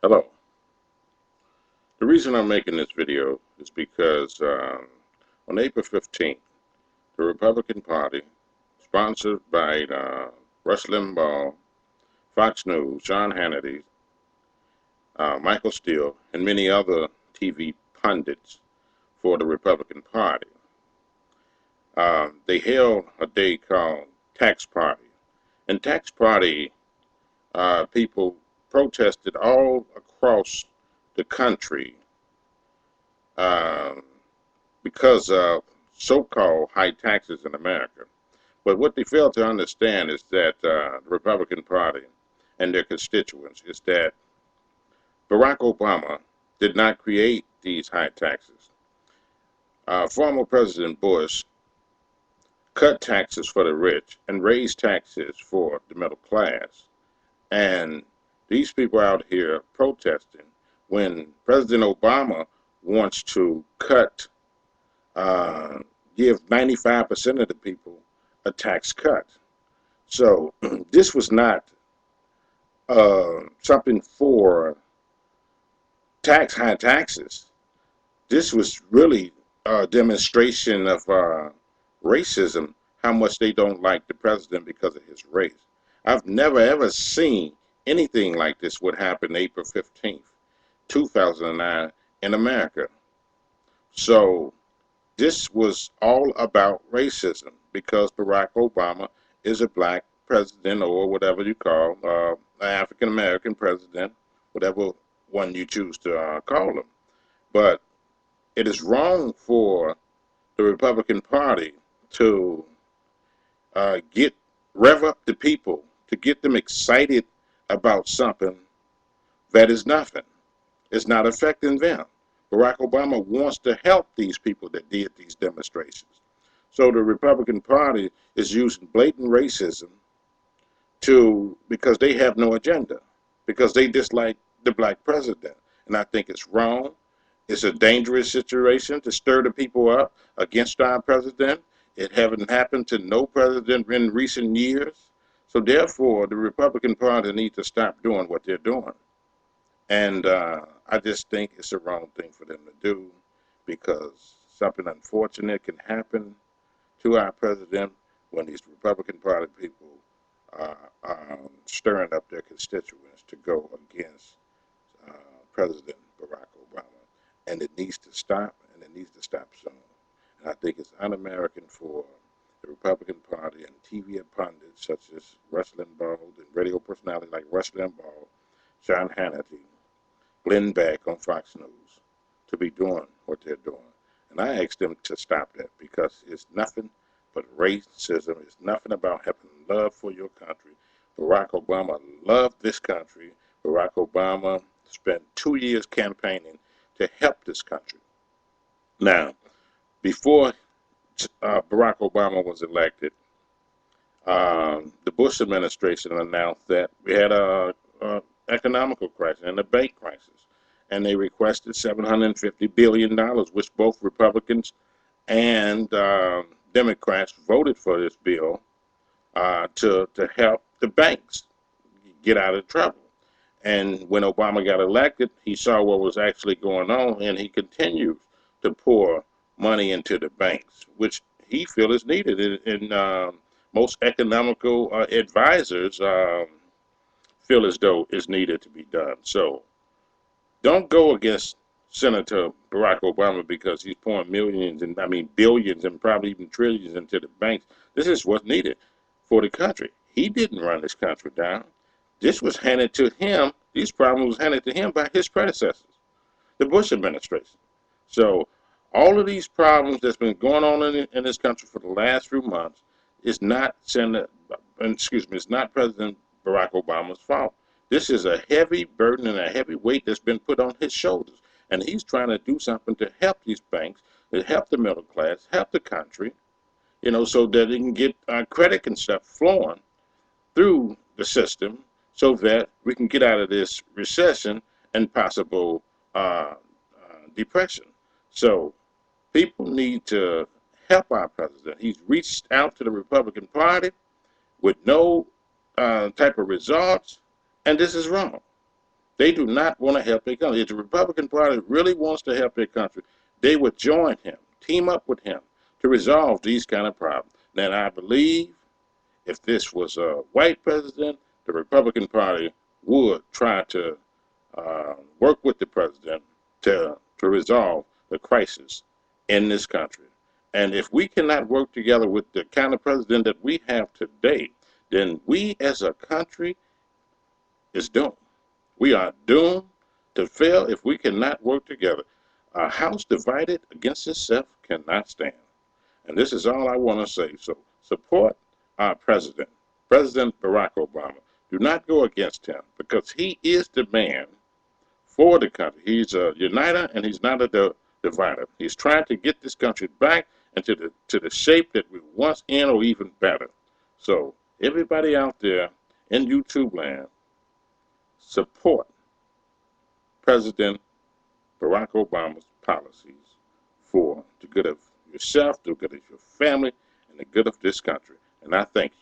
Hello. The reason I'm making this video is because on April 15th, the Republican Party, sponsored by Rush Limbaugh, Fox News, Sean Hannity, Michael Steele, and many other TV pundits for the Republican Party, they held a day called Tax Party. And Tax Party people protested all across the country um, because of so-called high taxes in America. But what they fail to understand is that the Republican Party and their constituents is that Barack Obama did not create these high taxes. Former President Bush cut taxes for the rich and raised taxes for the middle class. And these people out here protesting when President Obama wants to uh, give 95% of the people a tax cut. So this was not something for high taxes. This was really a demonstration of racism, how much they don't like the president because of his race. I've never ever seen anything like this would happen April 15th, 2009 in America. So this was all about racism because Barack Obama is a black president or whatever you call an African American president, whatever one you choose to call him. But it is wrong for the Republican Party to get rev up the people, to get them excited about something that is nothing. It's not affecting them. Barack Obama wants to help these people that did these demonstrations. So the Republican Party is using blatant racism because they have no agenda, because they dislike the black president. And I think it's wrong. It's a dangerous situation to stir the people up against our president. It haven't happened to no president in recent years. So therefore, the Republican Party needs to stop doing what they're doing. And I just think it's the wrong thing for them to do because something unfortunate can happen to our president when these Republican Party people are stirring up their constituents to go against uh, President Barack Obama. And it needs to stop, and it needs to stop soon. And I think it's un-American for the Republican Party and TV pundits such as Rush Limbaugh and radio personalities like Rush Limbaugh, Sean Hannity, Glenn Beck on Fox News to be doing what they're doing. And I asked them to stop that because it's nothing but racism. It's nothing about having love for your country. Barack Obama loved this country. Barack Obama spent 2 years campaigning to help this country. Now, before Barack Obama was elected, the Bush administration announced that we had a economical crisis and a bank crisis, and they requested $750 billion, which both Republicans and Democrats voted for this bill to help the banks get out of trouble. And when Obama got elected, he saw what was actually going on, and he continues to pour money into the banks, which he feels is needed. And most economical advisors feel as though it's needed to be done. So don't go against Senator Barack Obama because he's pouring millions and I mean billions and probably even trillions into the banks. This is what's needed for the country. He didn't run this country down. This was handed to him. These problems was handed to him by his predecessors, the Bush administration. So all of these problems that's been going on in this country for the last few months is not it's not President Barack Obama's fault. This is a heavy burden and a heavy weight that's been put on his shoulders. And he's trying to do something to help these banks, to help the middle class, help the country, so that it can get credit and stuff flowing through the system so that we can get out of this recession and possible depression. So people need to help our president. He's reached out to the Republican Party with no type of results, and this is wrong. They do not want to help their country. If the Republican Party really wants to help their country, they would join him, team up with him to resolve these kind of problems. Now, I believe if this was a white president, the Republican Party would try to work with the president to resolve the crisis in this country. And if we cannot work together with the kind of president that we have today, then we as a country is doomed. We are doomed to fail if we cannot work together. A house divided against itself cannot stand. And this is all I want to say. So support our president, President Barack Obama. Do not go against him because he is the man for the country. He's a uniter and he's not a divider. He's trying to get this country back into the shape that we were once in or even better. So everybody out there in YouTube land, support President Barack Obama's policies for the good of yourself, the good of your family, and the good of this country. And I thank you.